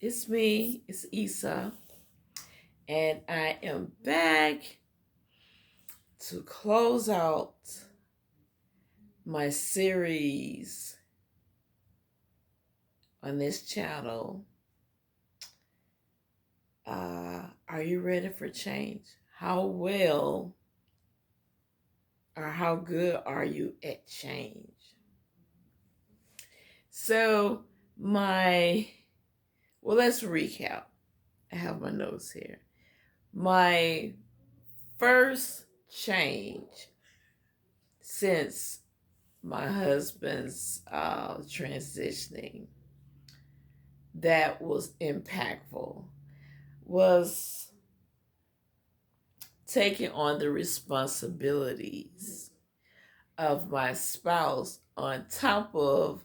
It's me, it's Isa, and I am back to close out my series on this channel. Are you ready for change? How well or how good are you at change? So, let's recap. I have my notes here. My first change since my husband's transitioning that was impactful was taking on the responsibilities of my spouse on top of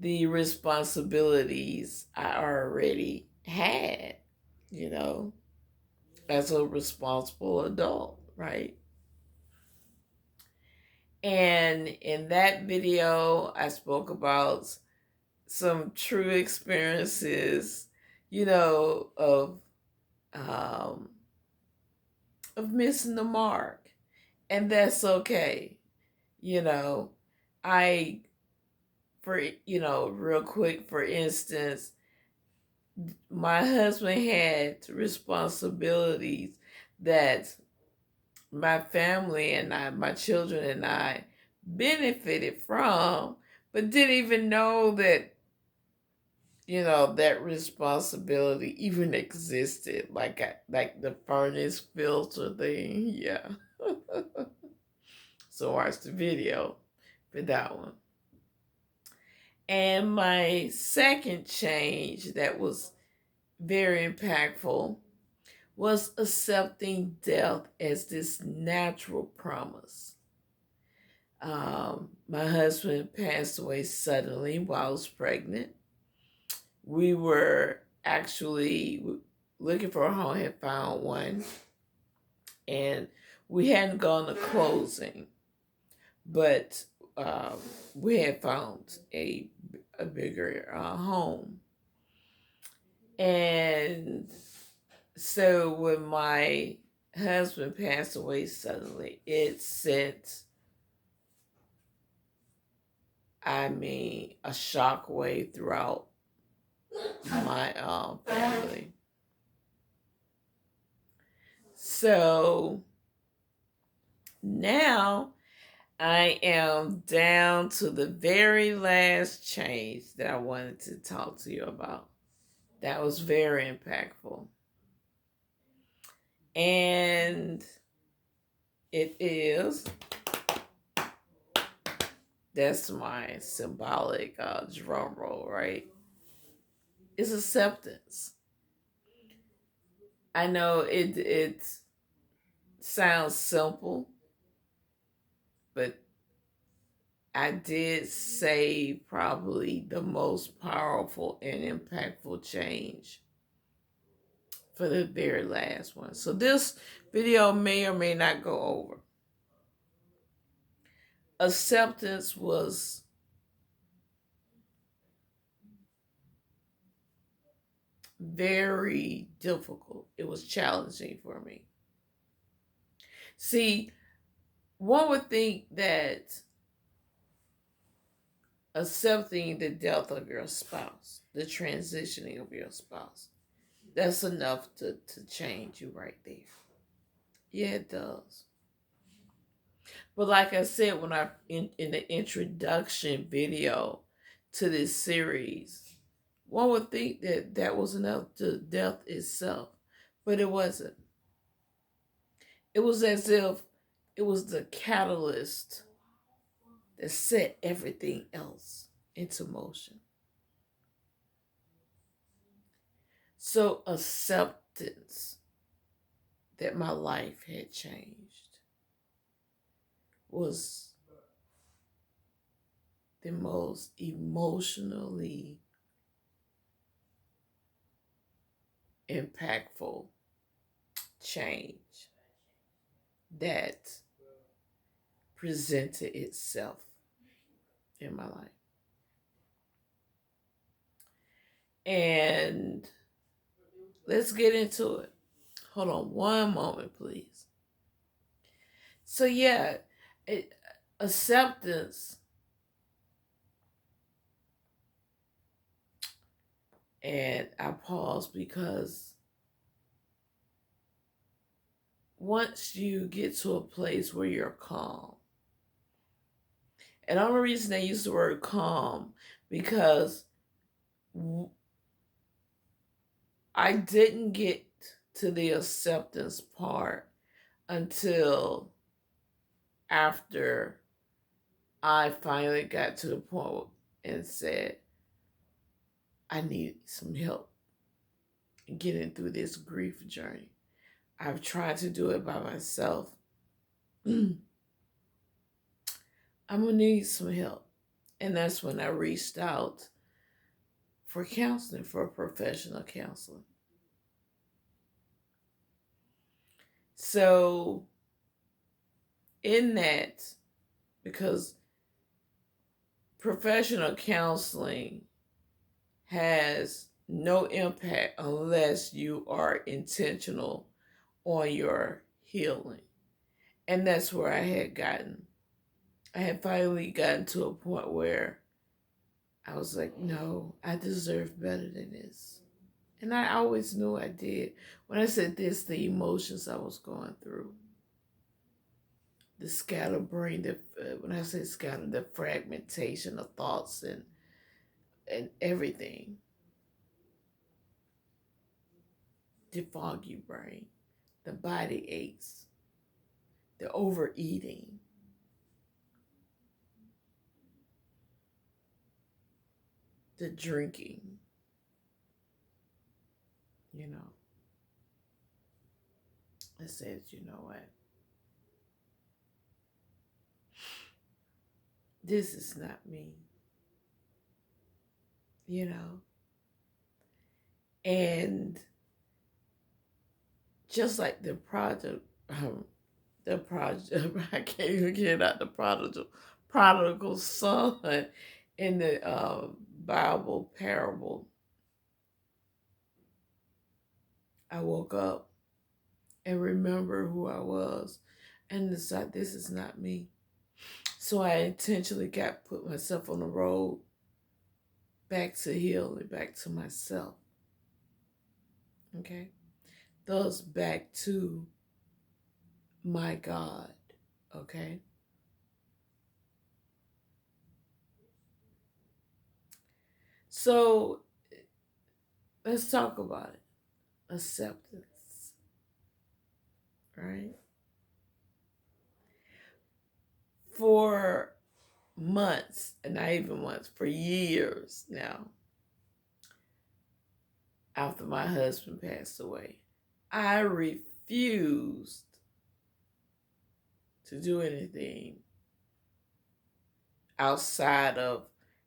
the responsibilities I already had, you know, as a responsible adult, right? And in that video, I spoke about some true experiences, you know, um, of missing the mark, and that's okay. You know, I for real quick, for instance, my husband had responsibilities that my family and my children and I benefited from, but didn't even know that that responsibility even existed, like the furnace filter thing. Yeah. So watch the video for that one. And my second change that was very impactful was accepting death as this natural promise. My husband passed away suddenly while I was pregnant. We were actually looking for a home, had found one, and we hadn't gone to closing, but we had found a bigger home. And so when my husband passed away suddenly, it sent, a shockwave throughout my family. So now I am down to the very last change that I wanted to talk to you about. That was very impactful. And it is, that's my symbolic drum roll, right? It's acceptance. I know it sounds simple, but I did say probably the most powerful and impactful change for the very last one. So this video may or may not go over. Acceptance was very difficult. It was challenging for me. See, one would think that accepting the death of your spouse, the transitioning of your spouse, that's enough to change you right there. Yeah, it does. But like I said, when in the introduction video to this series, one would think that that was enough to death itself, but it wasn't. It was as if it was the catalyst that set everything else into motion. So acceptance that my life had changed was the most emotionally impactful change that presented itself in my life. And let's get into it. Hold on one moment, please. So yeah, it, acceptance, and I pause because once you get to a place where you're calm, and the only reason they use the word calm because I didn't get to the acceptance part until after I finally got to the point and said, I need some help getting through this grief journey. I've tried to do it by myself. I'm going to need some help. And that's when I reached out for counseling, for professional counseling. So, in that, because professional counseling has no impact unless you are intentional on your healing. And that's where I had gotten. I had finally gotten to a point where I was like, no, I deserve better than this. And I always knew I did. When I said this, the emotions I was going through, the scatterbrain, when I say scatter, the fragmentation of thoughts and everything, the foggy brain, the body aches, the overeating, the drinking, you know. I said, you know what? This is not me, you know. And just like the project, I can't even get out the prodigal son in the Bible parable. I woke up and remember who I was and decided this is not me. So I intentionally put myself on the road back to healing, back to myself. Okay? Thus back to my God. Okay? So let's talk about it. Acceptance. Right? For months, and not even months, for years now, after my husband passed away, I refused to do anything outside of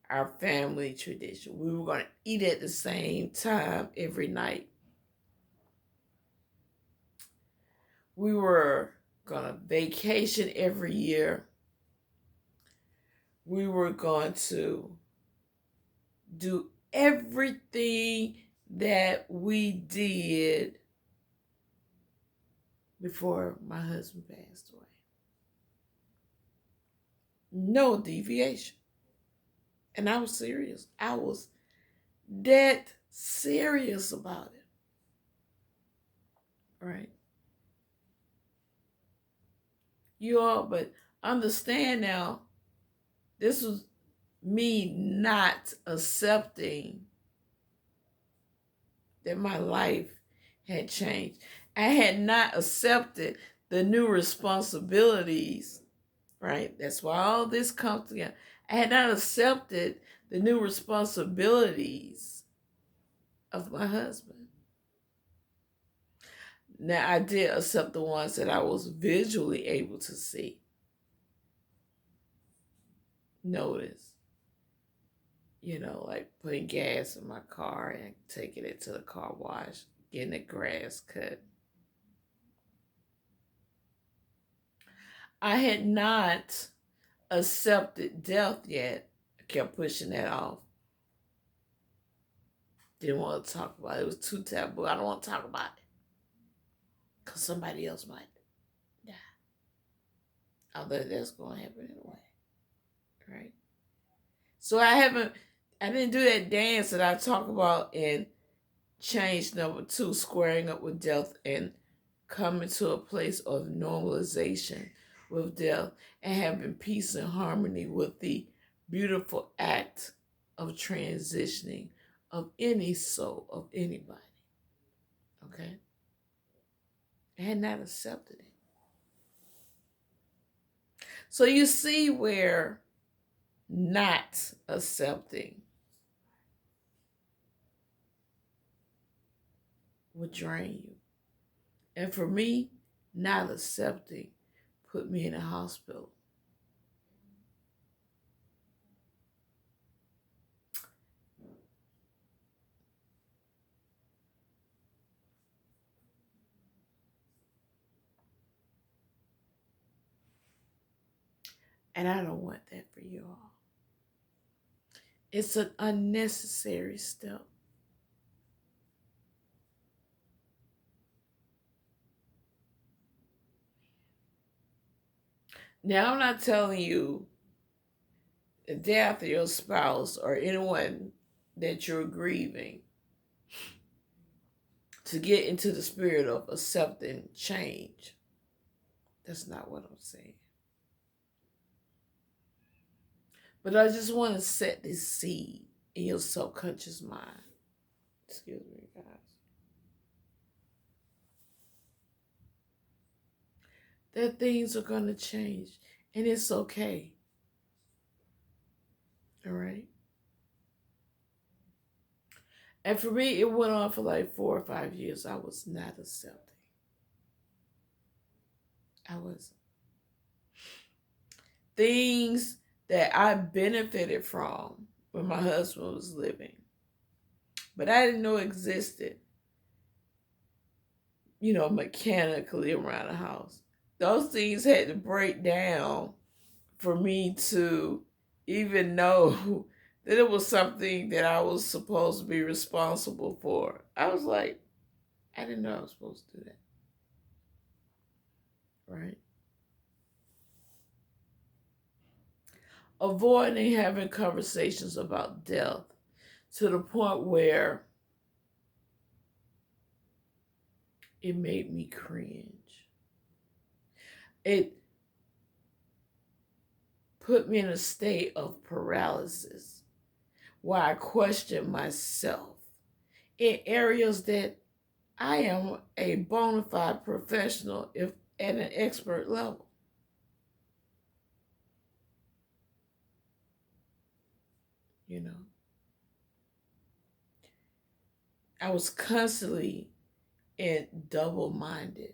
our family tradition. We were going to eat at the same time every night. We were going to vacation every year. We were going to do everything that we did before my husband passed away. No deviation. And I was serious. I was dead serious about it. Right? You all, but understand now, this was me not accepting that my life had changed. I had not accepted the new responsibilities, right? That's why all this comes together. I had not accepted the new responsibilities of my husband. Now, I did accept the ones that I was visually able to see. Notice, like putting gas in my car and taking it to the car wash, getting the grass cut. I had not accepted death yet. I kept pushing that off. Didn't want to talk about it. It was too taboo. I don't want to talk about it because somebody else might die. Although that's going to happen anyway, right? So I didn't do that dance that I talk about in change number 2, squaring up with death and coming to a place of normalization with death and having peace and harmony with the beautiful act of transitioning of any soul, of anybody. Okay? I had not accepted it. So you see where not accepting would drain you. And for me, not accepting put me in a hospital. And I don't want that for you all. It's an unnecessary step. Now, I'm not telling you the death of your spouse or anyone that you're grieving to get into the spirit of accepting change. That's not what I'm saying. But I just want to set this seed in your subconscious mind. Excuse me, guys. That things are going to change. And it's okay. All right? And for me, it went on for like 4 or 5 years. I was not accepting. I wasn't. Things that I benefited from when my husband was living, but I didn't know existed, mechanically around the house. Those things had to break down for me to even know that it was something that I was supposed to be responsible for. I was like, I didn't know I was supposed to do that. Right? Avoiding having conversations about death to the point where it made me cringe. It put me in a state of paralysis where I questioned myself in areas that I am a bona fide professional if at an expert level. I was constantly in double-minded,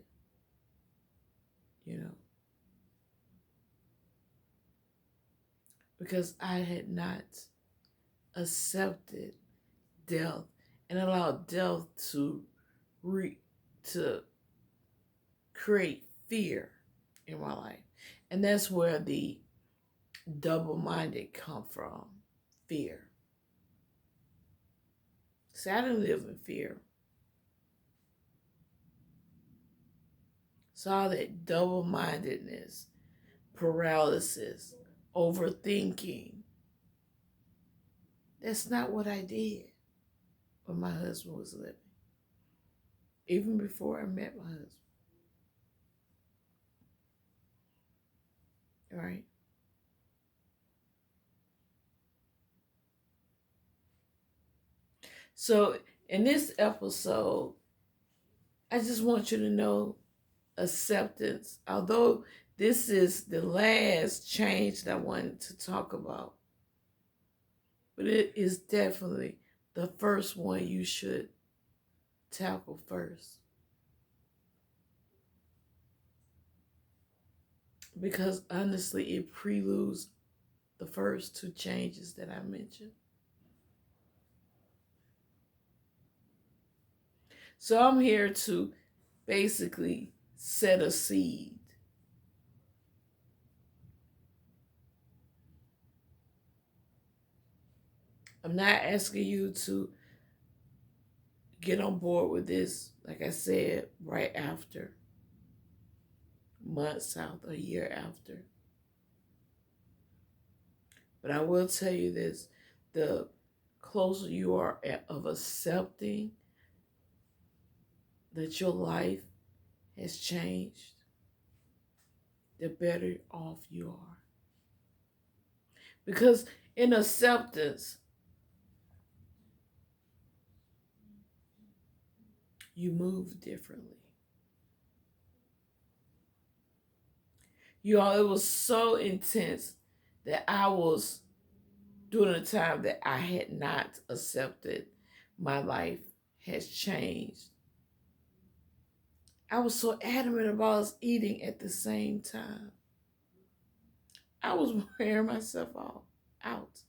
because I had not accepted death and allowed death to to create fear in my life. And that's where the double-minded come from. Fear. See, I didn't live in fear. So all that double-mindedness, paralysis, overthinking, that's not what I did when my husband was living. Even before I met my husband. All right? So in this episode, I just want you to know acceptance. Although this is the last change that I wanted to talk about, but it is definitely the first one you should tackle first. Because honestly, it preludes the first 2 changes that I mentioned. So I'm here to basically set a seed. I'm not asking you to get on board with this, like I said, right after, months out, a year after. But I will tell you this, the closer you are of accepting that your life has changed, the better off you are. Because in acceptance, you move differently. You all, it was so intense that I was, during the time that I had not accepted my life has changed, I was so adamant about us eating at the same time. I was wearing myself out.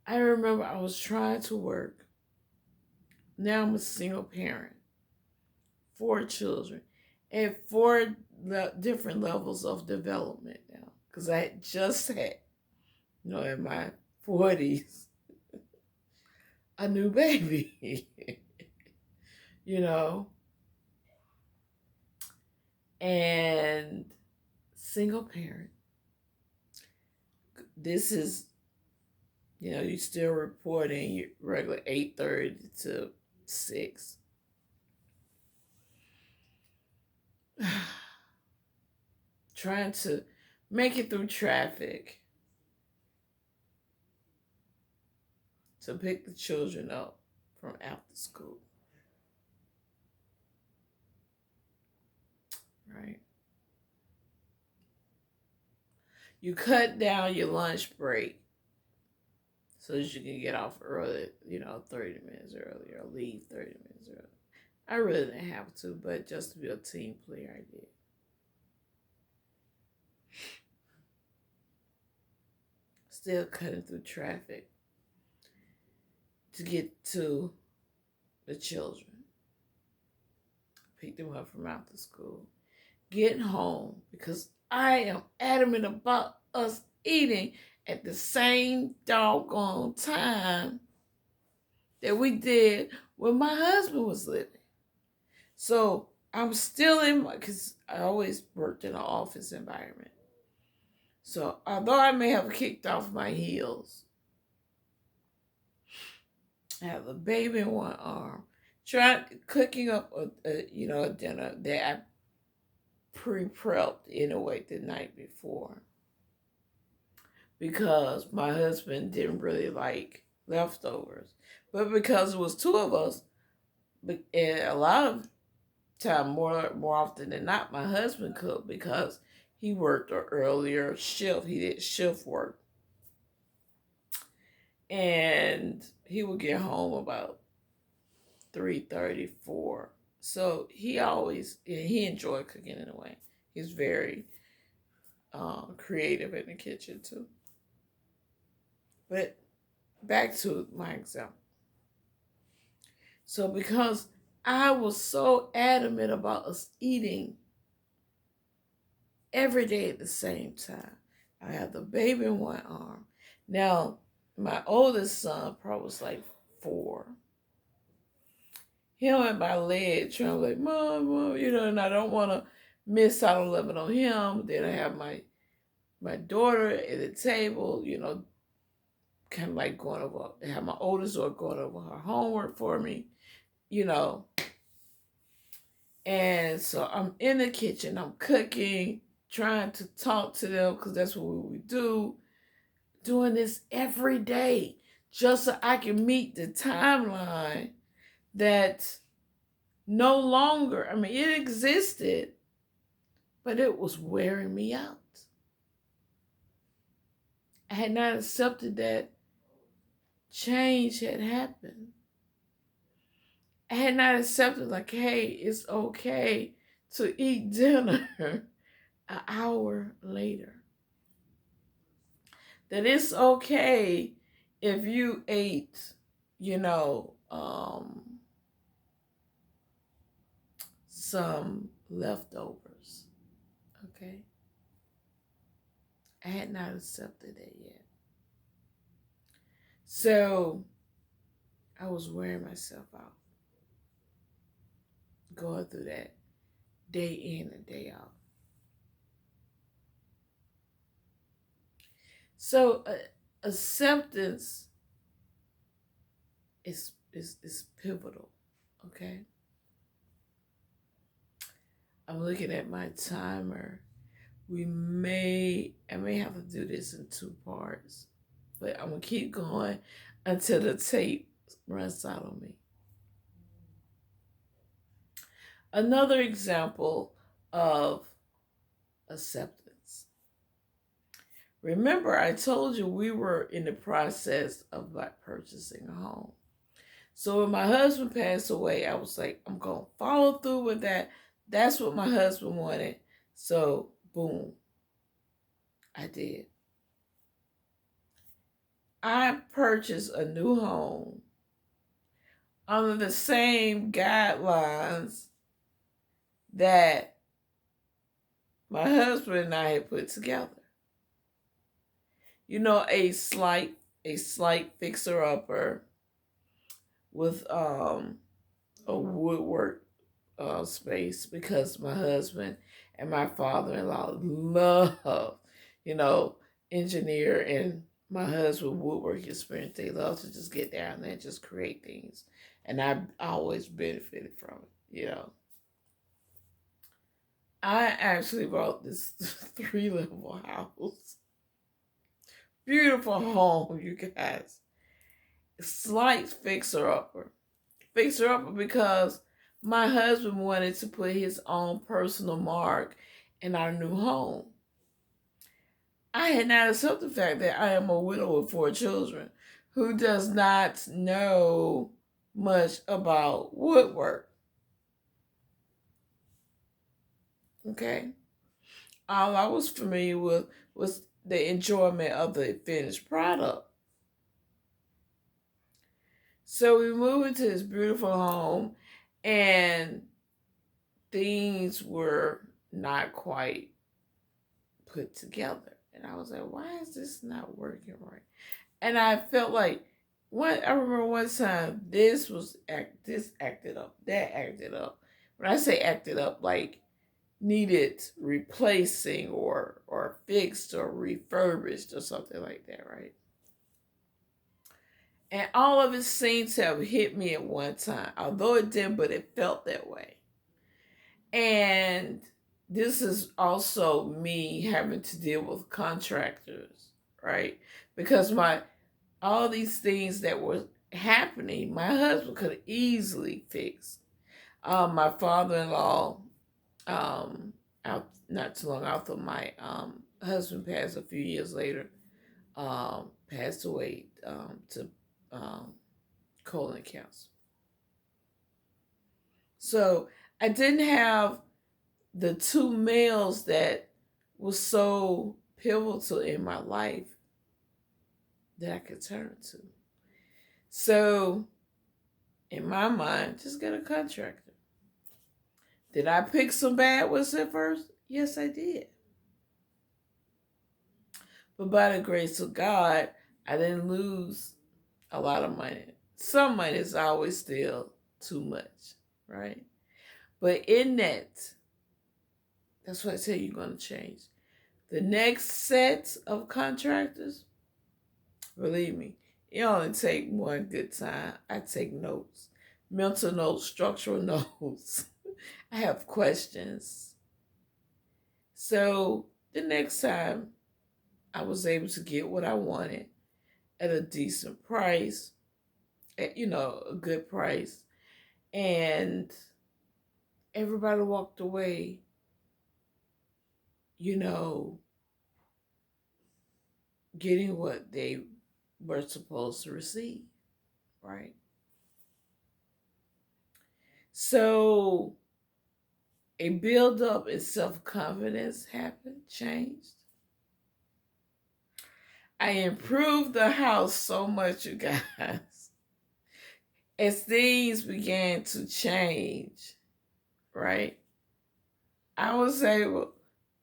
I remember I was trying to work. Now I'm a single parent, 4 children, and 4 different levels of development now. Because I had just had, in my 40s, a new baby, you know, and single parent. This is, you still reporting your regular 8:30 to 6. Trying to make it through traffic to pick the children up from after school. Right? You cut down your lunch break so that you can get off early, 30 minutes earlier, or leave 30 minutes early. I really didn't have to, but just to be a team player, I did. Still cutting through traffic to get to the children. Pick them up from after school. Getting home, because I am adamant about us eating at the same doggone time that we did when my husband was living. So I'm still because I always worked in an office environment. So although I may have kicked off my heels, I have a baby in one arm, cooking up a dinner that I pre-prepped anyway the night before, because my husband didn't really like leftovers. But because it was 2 of us, and a lot of time, more often than not, my husband cooked because he worked an earlier shift. He did shift work. And he would get home about 3:30, 4. So he enjoyed cooking in a way. He's very creative in the kitchen too. But back to my example. So because I was so adamant about us eating every day at the same time, I had the baby in one arm. Now, my oldest son probably was like 4. Him at my leg trying to like, Mom, and I don't want to miss out on loving on him. Then I have my daughter at the table, kind of like going over, have my oldest daughter going over her homework for me, And so I'm in the kitchen, I'm cooking, trying to talk to them because that's what we do. Doing this every day just so I can meet the timeline that no longer, it existed, but it was wearing me out. I had not accepted that change had happened. I had not accepted, like, hey, it's okay to eat dinner an hour later. That it's okay if you ate, some leftovers. Okay? I had not accepted that yet. So I was wearing myself out, going through that day in and day out. So acceptance is pivotal. Okay, I'm looking at my timer. I may have to do this in two parts, but I'm gonna keep going until the tape runs out on me. Another example of acceptance. Remember, I told you we were in the process of like purchasing a home. So when my husband passed away, I was like, I'm gonna follow through with that. That's what my husband wanted. So boom, I did. I purchased a new home under the same guidelines that my husband and I had put together. You know, a slight fixer upper with a woodwork space, because my husband and my father-in-law love, you know, engineer, and my husband woodwork experience. They love to just get down there and just create things, and I always benefited from it. You know, I actually bought this 3-level house, beautiful home, you guys. Slight fixer upper because my husband wanted to put his own personal mark in our new home. I had not accepted the fact that I am a widow with 4 children who does not know much about woodwork. Okay? All I was familiar with was the enjoyment of the finished product. So we moved into this beautiful home, and things were not quite put together. And I was like, why is this not working right? And I felt like I remember one time this acted up, that acted up. When I say acted up, like needed replacing or fixed or refurbished or something like that, right? And all of it seemed to have hit me at one time, although it didn't, but it felt that way. And this is also me having to deal with contractors, right? Because all these things that were happening, my husband could have easily fixed. My father-in-law, out not too long after my husband passed, a few years later, passed away to colon cancer. So I didn't have the two males that was so pivotal in my life that I could turn to. So, in my mind, just get a contractor. Did I pick some bad ones at first? Yes, I did. But by the grace of God, I didn't lose a lot of money. Some money is always still too much, right? But in that's what I tell you, you're going to change. The next set of contractors, believe me, it only take one good time. I take notes, mental notes, structural notes. I have questions. So the next time I was able to get what I wanted at a decent price, at, a good price. And everybody walked away, you know, getting what they were supposed to receive, right? So a build up in self confidence happened, changed. I improved the house so much, you guys. As things began to change, right? I was able,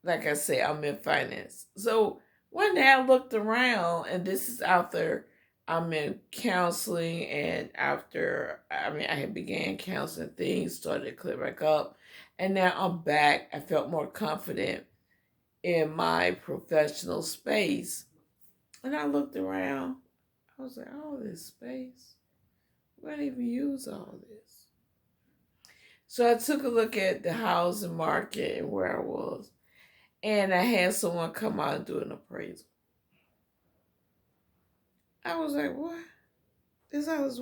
like I say, I'm in finance. So one day I looked around, and this is after I'm in counseling, and after I had began counseling, things started to clear back up, and now I'm back. I felt more confident in my professional space, and I looked around. I was like, "All this space, we don't even use all this." So I took a look at the housing market and where I was, and I had someone come out and do an appraisal. I was like, "What? This house?"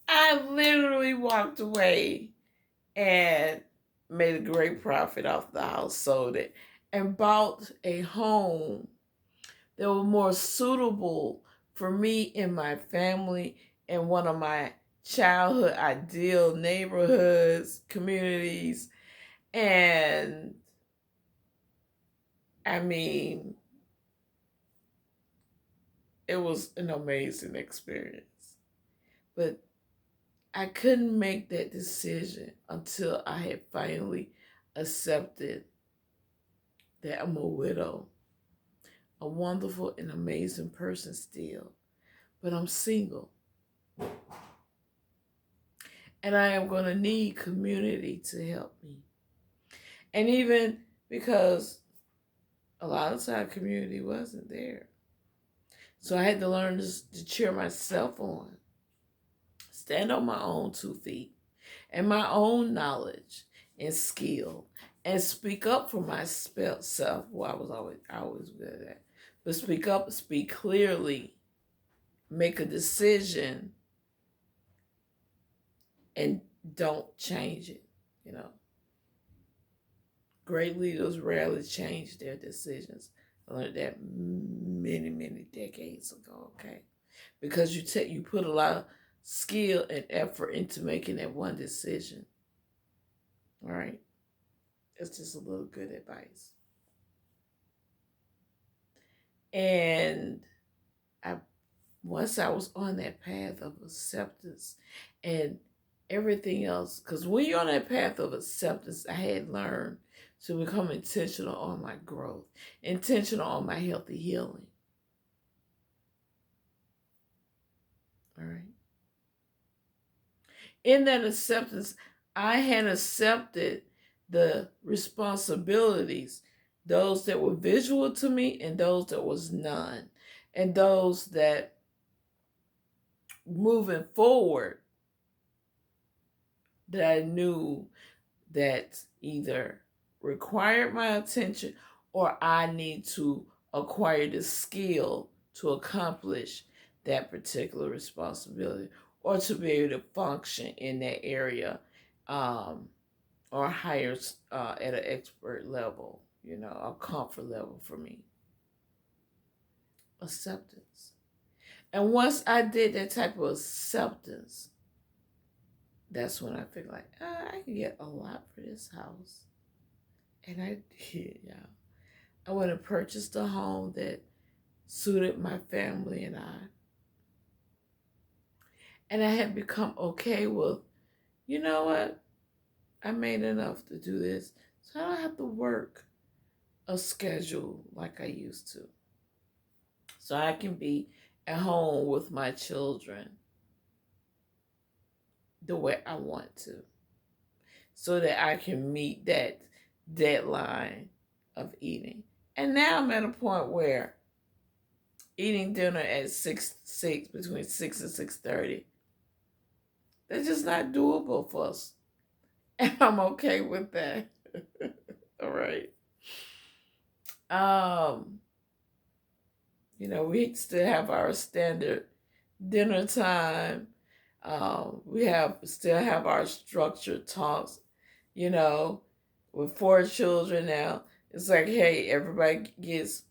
I literally walked away and made a great profit off the house, sold it, and bought a home that was more suitable for me and my family in one of my childhood ideal neighborhoods, communities. And I mean, it was an amazing experience. But I couldn't make that decision until I had finally accepted that I'm a widow, a wonderful and amazing person still, but I'm single. And I am going to need community to help me. And even because a lot of time community wasn't there. So I had to learn to cheer myself on, stand on my own 2 feet, and my own knowledge and skill, and speak up for myself. Well, I was always good at that. But speak up, speak clearly, make a decision, and don't change it. You know, great leaders rarely change their decisions. I learned that many, many decades ago. Okay, because you put a lot of skill and effort into making that one decision. All right, it's just a little good advice. And I once I was on that path of acceptance and everything else, because when you're on that path of acceptance, I had learned to become intentional on my growth, intentional on my healthy healing. All right. In that acceptance, I had accepted the responsibilities, those that were visual to me and those that was none, and those that moving forward that I knew that either required my attention or I need to acquire the skill to accomplish that particular responsibility or to be able to function in that area um, or higher at an expert level, a comfort level for me. Acceptance. And once I did that type of acceptance, that's when I feel like I can get a lot for this house. And I did, yeah. I went and purchased a home that suited my family and I. And I had become okay with, you know what? I made enough to do this. So I don't have to work a schedule like I used to. So I can be at home with my children the way I want to. So that I can meet that deadline of eating. And now I'm at a point where eating dinner at six between 6 and 6:30. That's just not doable for us. And I'm okay with that. All right. Um, we still have our standard dinner time. We still have our structured talks, you know, with 4 children now. It's like, hey, everybody gets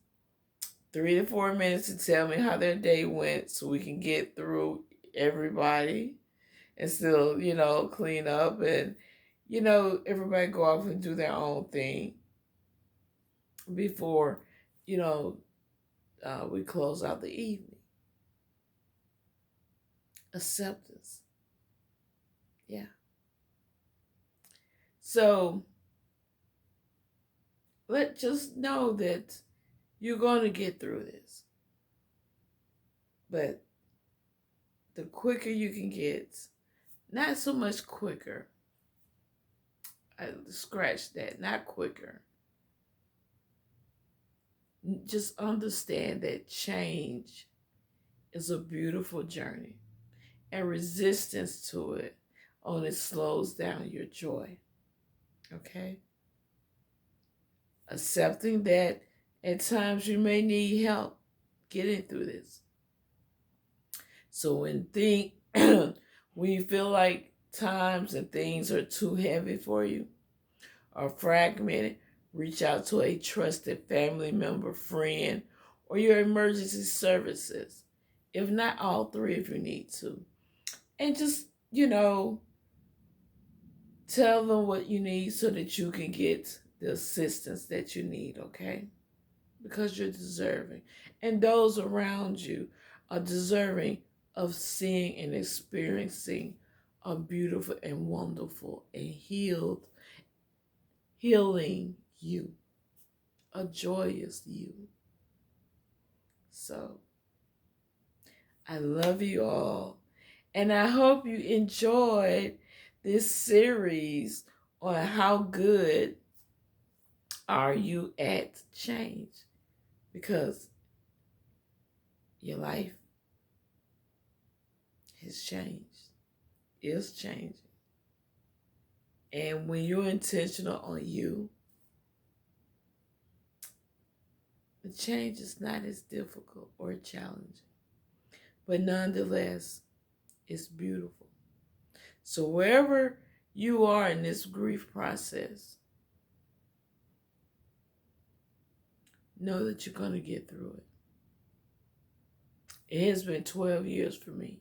3 to 4 minutes to tell me how their day went so we can get through everybody and still, clean up and, everybody go off and do their own thing before, you know, we close out the evening. Acceptance. Yeah. So let's just know that you're going to get through this. But the quicker you can get, not so much quicker, I scratch that, not quicker. Just understand that change is a beautiful journey, and resistance to it only slows down your joy. Okay? Accepting that at times you may need help getting through this. So when you feel like times and things are too heavy for you or fragmented, reach out to a trusted family member, friend, or your emergency services. If not all three, if you need to. And just, tell them what you need so that you can get the assistance that you need, okay? Because you're deserving. And those around you are deserving of seeing and experiencing a beautiful and wonderful and healing you, a joyous you. So, I love you all. And I hope you enjoyed this series on how good are you at change, because your life has changed, is changing. And when you're intentional on you, the change is not as difficult or challenging. But nonetheless, it's beautiful. So wherever you are in this grief process, know that you're going to get through it. It has been 12 years for me.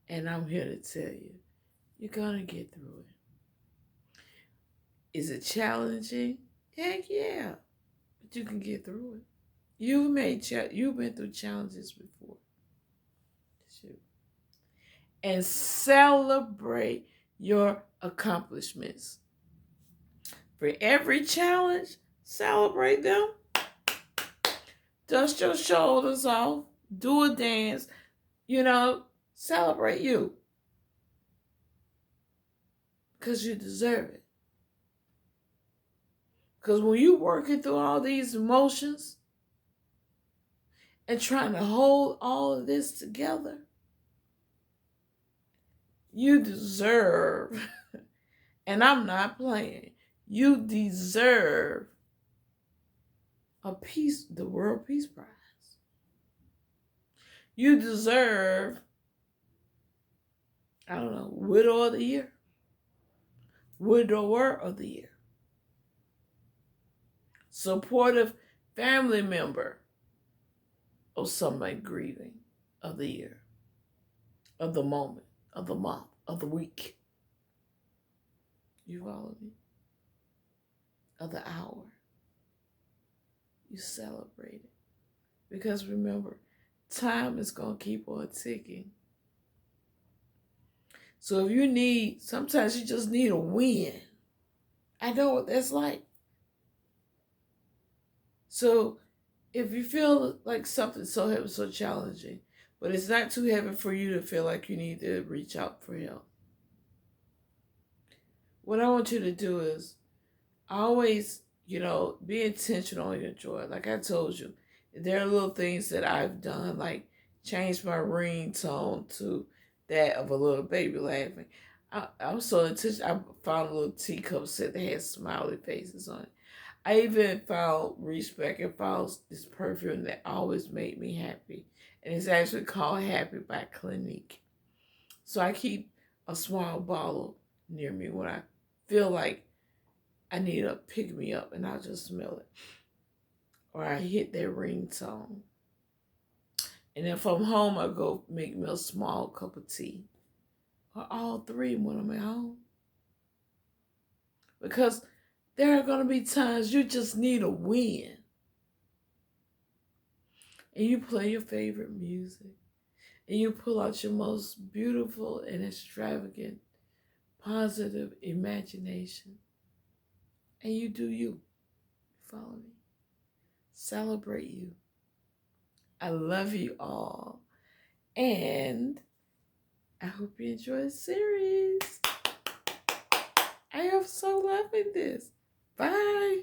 And I'm here to tell you, you're going to get through it. Is it challenging? Heck yeah. But you can get through it. You've been through challenges before. Shoot. And celebrate your accomplishments. For every challenge, celebrate them. Dust your shoulders off. Do a dance. Celebrate you. Because you deserve it. Because when you're working through all these emotions and trying to hold all of this together, you deserve, and I'm not playing, you deserve the World Peace Prize. You deserve, Widower of the Year. Supportive family member of somebody grieving of the year, of the moment, of the month, of the week. You follow me? Of the hour. You celebrate it. Because remember, time is going to keep on ticking. So sometimes you just need a win. I know what that's like. So if you feel like something's so heavy, so challenging, but it's not too heavy for you to feel like you need to reach out for help, what I want you to do is always, be intentional on your joy. Like I told you, there are little things that I've done, like change my ringtone to that of a little baby laughing. I'm so intentional. I found a little teacup set that had smiley faces on it. I even reached back and found this perfume that always made me happy. And it's actually called Happy by Clinique. So I keep a small bottle near me when I feel like I need a pick me up, and I'll just smell it. Or I hit that ringtone. And if I'm home, I go make me a small cup of tea. Or all three when I'm at home. Because there are going to be times you just need a win. And you play your favorite music. And you pull out your most beautiful and extravagant, positive imagination. And you do you. Follow me. Celebrate you. I love you all. And I hope you enjoy the series. I am so loving this. Bye.